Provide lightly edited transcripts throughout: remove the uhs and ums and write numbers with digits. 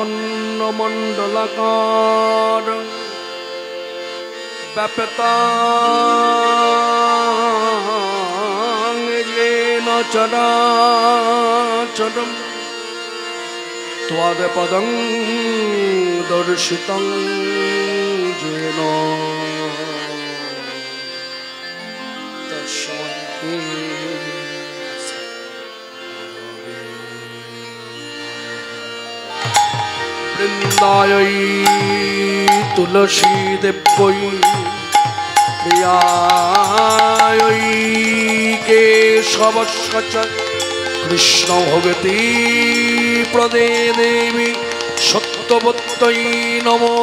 অখণ্ড মণ্ডলাকার ব্যাপৃতাং येन চরাচরম त्वदपदं दर्शितं येन तस्मै वृन्दायै तुलसी देव्यै प्रियायै केशवस्य च कृष्ण भगवती प्रदे देवी सत्यवत्यै नमो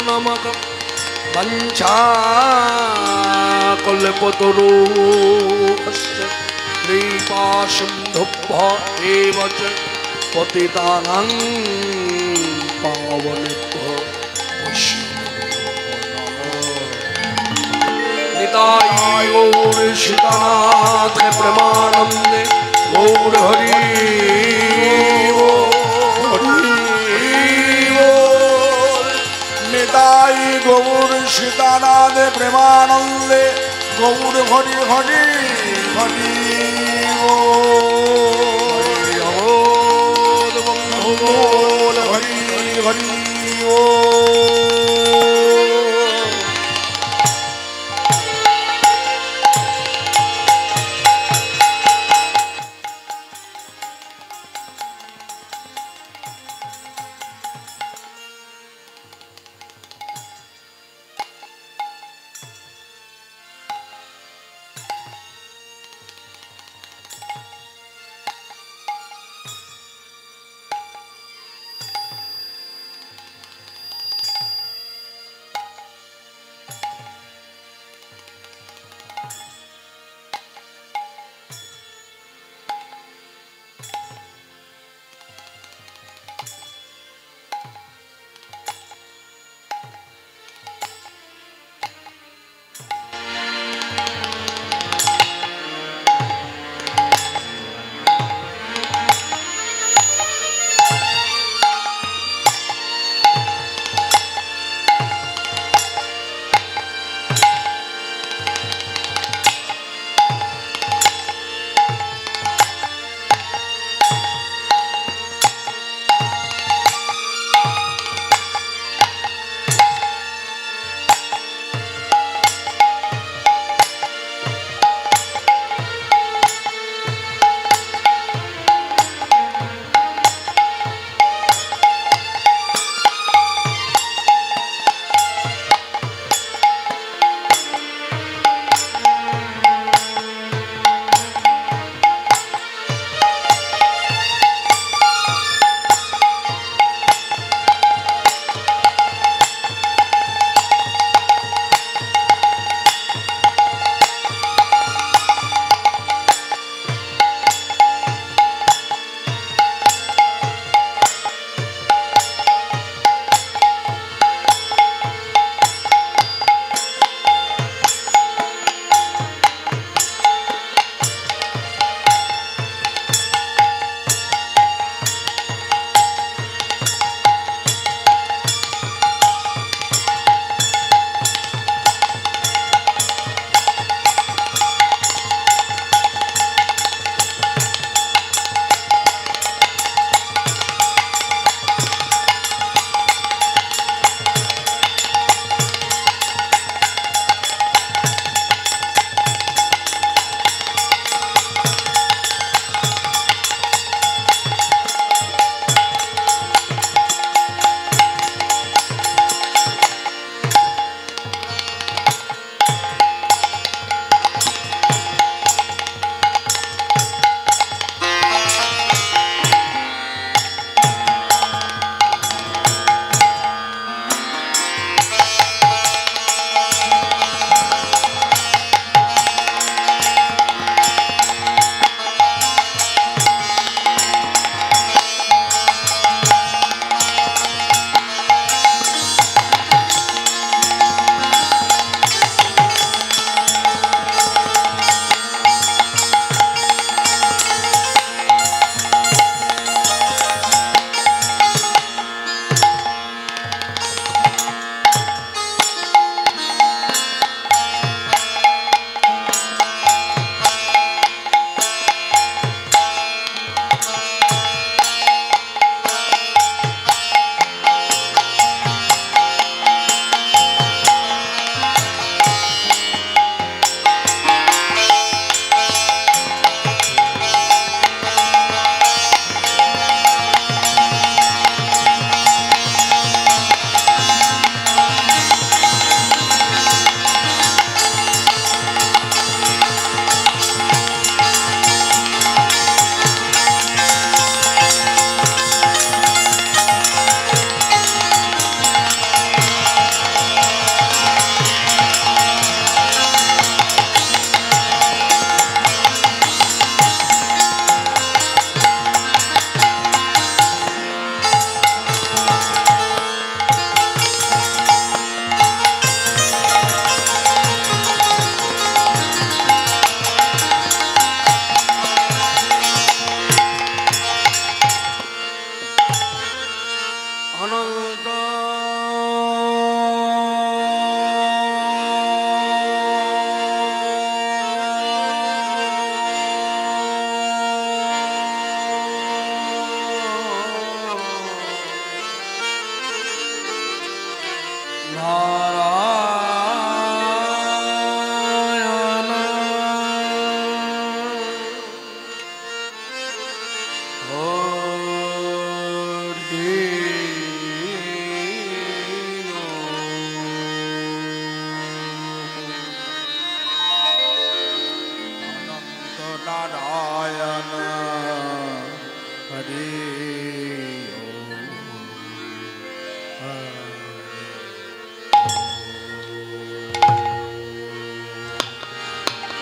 नमः वञ्चाकल्पतरुश्च कृपासिन्धुभ्यः एव च पतितानां पावनेभ्यो निताय गौर सीतानाथ प्रेमानंदे गौर हरि निताय गौर सीतानाथ प्रेमानंदे गौर हरि हरि हरि हरि हरि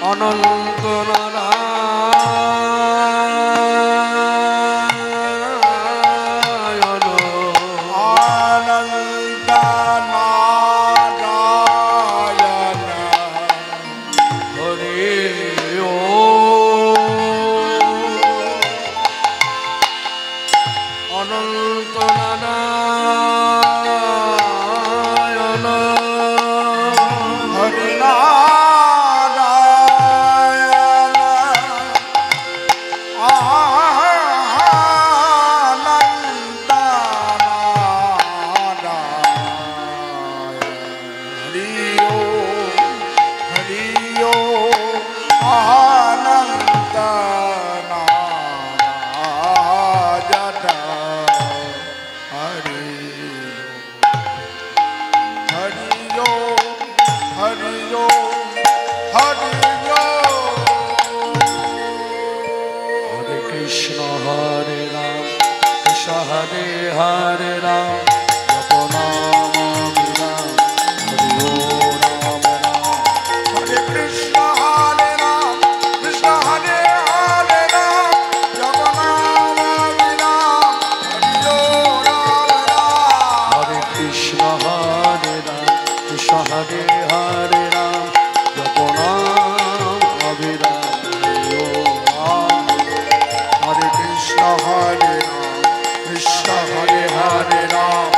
অনন্ত নারায়ণ অনন্ত নারায়ণ হরি ও অনন্ত Narayan Hari Hare Hare Ram, Japanama Viram, Hare Ram Ram. Hare Krishna Hare Ram, Krishna Hare Hare Ram, Japanama Viram, Hare Ram Ram. Hare Krishna Hare Ram, Krishna Hare Hare Ram, Japanama Viram, Hare Ram. Hare Krishna Hare Ram, Krishna Hare Hare Ram,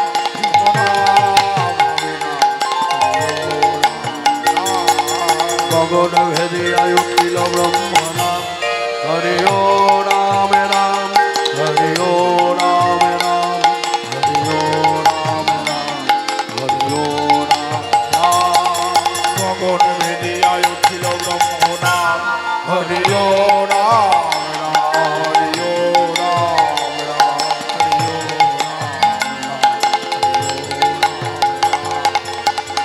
Gagan Bhedi Ayukila Brahmana, Hare Ram Ram, Hare Ram Ram, Hare Ram Ram, Hare Ram. Gagan Bhedi Ayukila Brahmana, Hare Ram.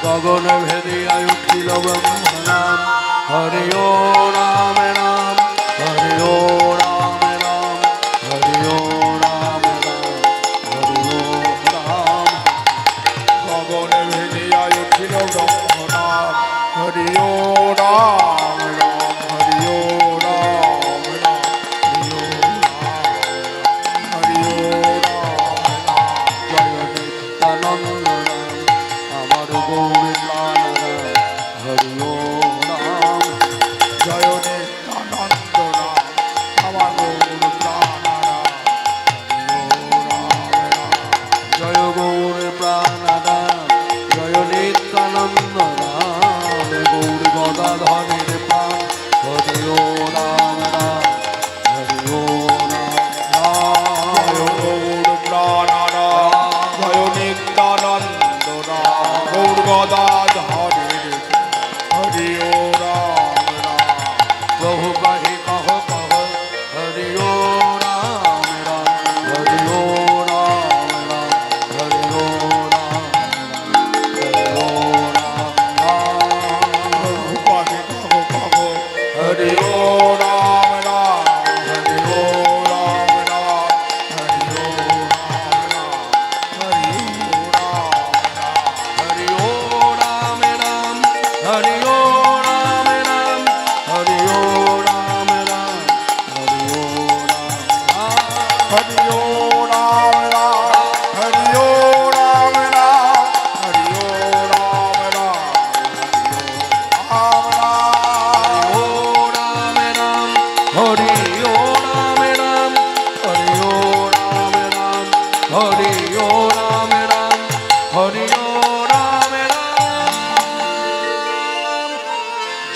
Gagan Bhedi Ayukila Brahmana, Hare Ram Ram, Hare Ram Ram, Hare Ram Ram, Hare Ram. Gagan Bhedi Ayukila Brahmana, Hare Ram Ram, Hare Ram Ram, Hare Ram Ram. Jaya Nityananda Ram, Amar Gaur Pranara, Jaya Gaur Pranara, Jaya Nityananda Ram, Gaur Gadadhari Pran, Hare Ram Ram, Hare Ram Ram, Jaya Gaur Pranara, Jaya Nityananda Ram, Gaur Gadadhari Hare Ram Ram. Prabhu kahi kaho kaho, Hare Ram Ram, Hare Ram Ram, Hare Ram Ram, Hare Ram Ram.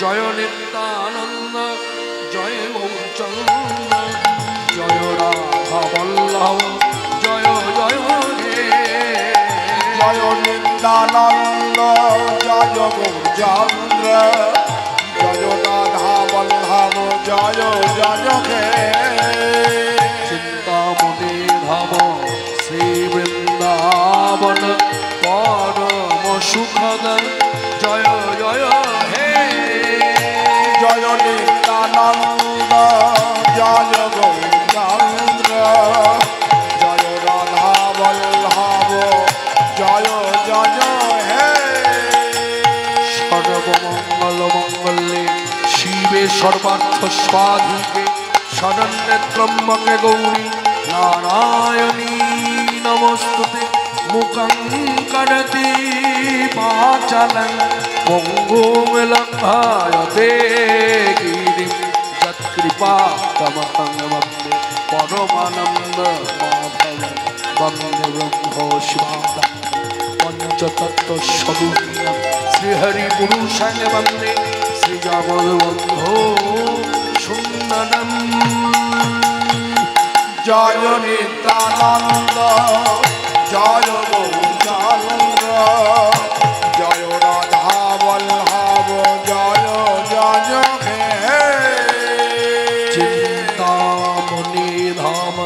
জয় নিত্যানন্দ, জয় গৌরচন্দ্র, জয় রাধা বল্লভ, জয় জয় হে। জয় নিত্যানন্দ, জয় গৌরচন্দ্র, জয় রাধা বল্লভ, জয় জয় হে। চিন্তা সুখদ জয় জয় হে জয় নিত্যানন্দ জয় গৌরাঙ্গ জয় রাধা বল্লভ জয় জয় হে সর্বমঙ্গল মঙ্গলে শিবে সর্বার্থ স্বাধিকে শরণ্যে ত্রম্বকে গৌরী নারায়ণী নমস্তুতে মুখং করতি বাচালং পঙ্গুম লঙ্ঘায়তে গিরিম যৎকৃপা তমহং বন্দে পরমানন্দ মাধব বন্দে ব্রহ্ম শিবাদম পঞ্চতত্ত্ব স্বরূপিণম শ্রীহরি পুরুষং বন্দে শ্রীজগদ্বন্ধো সুন্দরম জয় নিত্যানন্দ জয় গৌরাঙ্গ জয় রাধা বল্লভ জয় জয় হে চিন্তামণি ধাম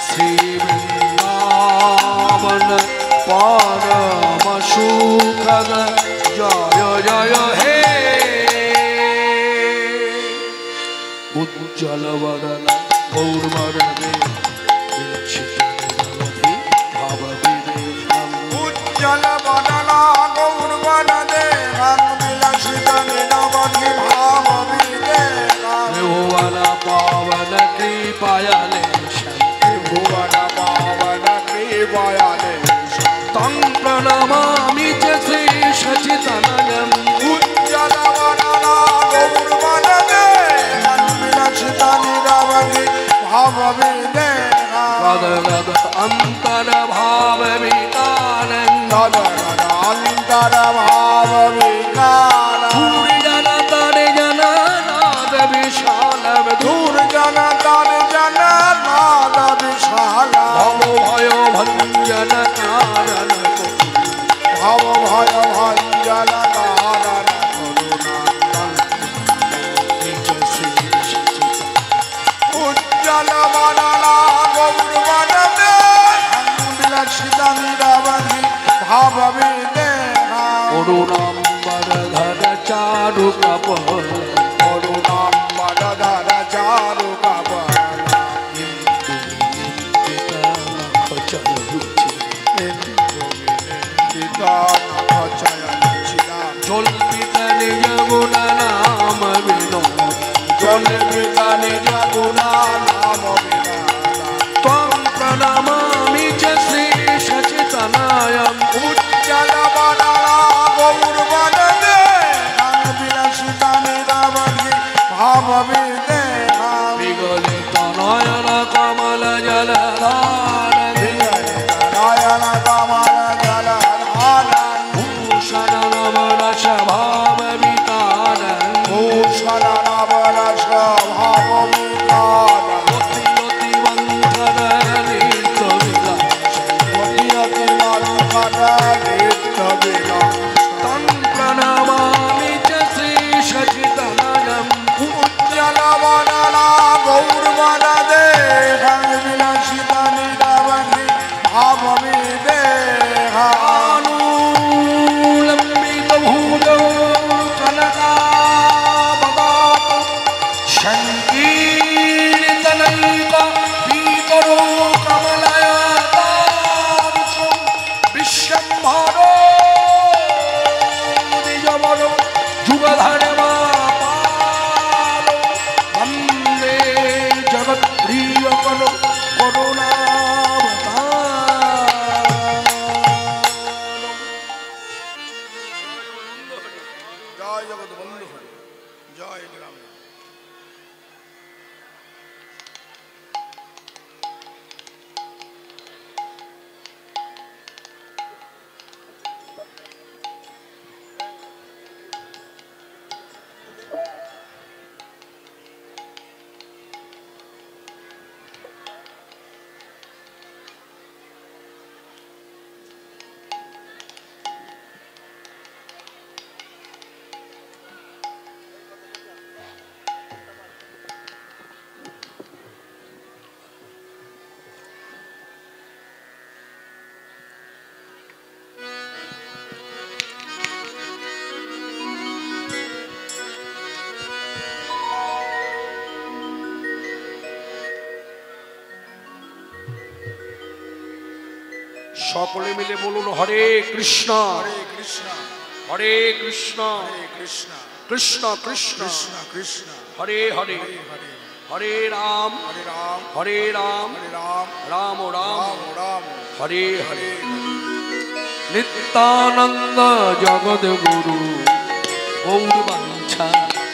শ্রী বৃন্দাবন পরম সুখদ জয় জয় হে উজ্জ্বল বদন গৌরবর্ণে উজ্জ্বল বদনা গৌরবর্ণে বিলাসিত নীলবধি ভাব ভুবন পাবন কৃপায়ালে ভুবন পাবন কৃপায়ালে তং প্রণমামি চ শ্রী সচিদানন্দম উজ্জ্বল বদনা গৌরবর্ণে বিলাসিত নীলবধি ভাব গদ গদ অন্তর ভাব বিকানন্দ অন্তর ভাব বিকার ধূরি জন তরে জন নাদ বিশাল দূর জন তর জন নাদ বিশাল ভব ভয় ভঞ্জন কারণ ভব ভয় ভঞ্জন কারণ উজ্জ্বল বদনা গৌরবর্ণে বিলাসিত নীলবধি ভাব অরুণাম্বর ধর চারু কপল অরুণাম্বর ধর চারু কপল জল্পিত নিজ গুণ নাম বিনোদ জল্পিত নিজ গুণ নাম বিনোদ ত্বং প্রণমামি চ শ্রী সচিদানন্দম উজ্জ্বল বদনা গৌরবর্ণে বিলাসিত নীলবধি ভাব বিগলিত নয়ন কমল জলধার নারায়ণ কমল জলধার ভূষণ নবরস ভাব বিতান ভূষণ নবরস ভাব বিতান অতি অতি বন্ধন নিত্য বিলাস অতি মন্থন নিত্য বিলাস তং প্রণমামি চ শ্রী সচিদানন্দম উজ্জ্বল বদনা গৌরবর্ণে বিলাসিত নীলবধি ভাব আনুলম্বিত ভুজৌ কনকাবদাত সংকীর্তনৈক পীতরো কমলায়তাংশ বিশ্বম্ভর নিজবর যুগধর্মাপাল বন্দে জগৎপ্রিয়কর করুণাবতার জয় জগৎ বন্ধু হরি জয় গ্রাম সকলে মিলে বলুন হরে কৃষ্ণ হরে কৃষ্ণ হরে কৃষ্ণ হরে কৃষ্ণ কৃষ্ণ কৃষ্ণ কৃষ্ণ কৃষ্ণ হরে হরে হরে হরে হরে রাম হরে রাম হরে রাম হরে রাম রাম রাম রাম রাম হরে হরে হরে নিত্যানন্দ জগদ্গুরু গৌরবাঞ্ছা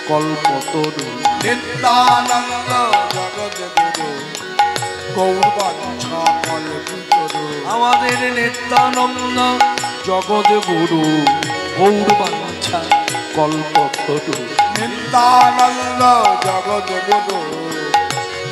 কল্পতরু নিত্যানন্দ জগদ্গুরু গৌরবাঞ্ছা কল্পতরু আমাদের নিত্যানন্দ জগদ্গুরু গৌরবাঞ্ছা কল্পতরু নিত্যানন্দ জগদ্গুরু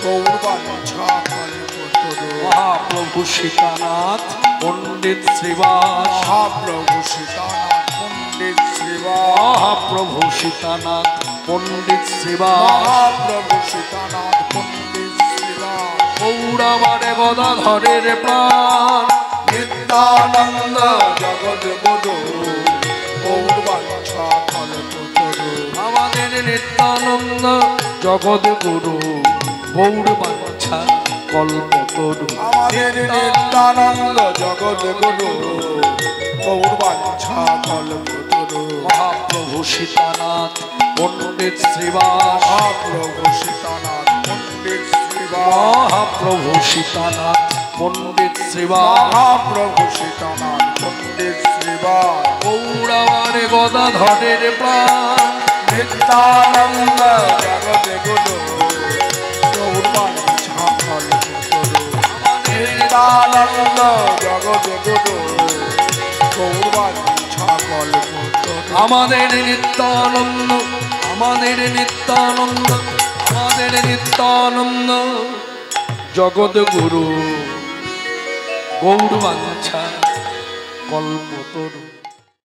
গৌরবাঞ্ছা কল্পতরু মহাপ্রভু সীতানাথ পণ্ডিত শ্রীবাস মহাপ্রভু সীতানাথ পণ্ডিত শ্রীবাস মহাপ্রভু সীতানাথ পণ্ডিত শ্রীবাস মহাপ্রভু সীতানাথ পণ্ডিত শ্রীবাস গৌরাবারে গদাধরের প্রাণ নিত্যানন্দ জগদ্গুরু গৌরবাঞ্ছা কল্পতরু আমাদের নিত্যানন্দ জগদ্গুরু গৌরবাঞ্ছা কল্পতরু আমাদের নিত্যানন্দ জগদ্গুরু গৌরবাঞ্ছা কল্পতরু মহাপ্রভু সীতানাথ পণ্ডিত শ্রীবাস মহাপ্রভু সীতানাথ পণ্ডিত শ্রীবাস মহাপ্রভু সীতানাথ পণ্ডিত শ্রীবাস মহাপ্রভু সীতানাথ পণ্ডিত শ্রীবাস গৌরাবারে গদাধরের প্রাণ নিত্যানন্দ জগদ্গুরু গৌরবাঞ্ছা কল্পতরু নিত্যানন্দ জগদ্গুরু গৌরবাঞ্ছা কল্পতরু আমাদের নিত্যানন্দ আমাদের নিত্যানন্দ আমাদের নিত্যানন্দ জগদ্গুরু গৌরবাঞ্ছা কল্পতরু।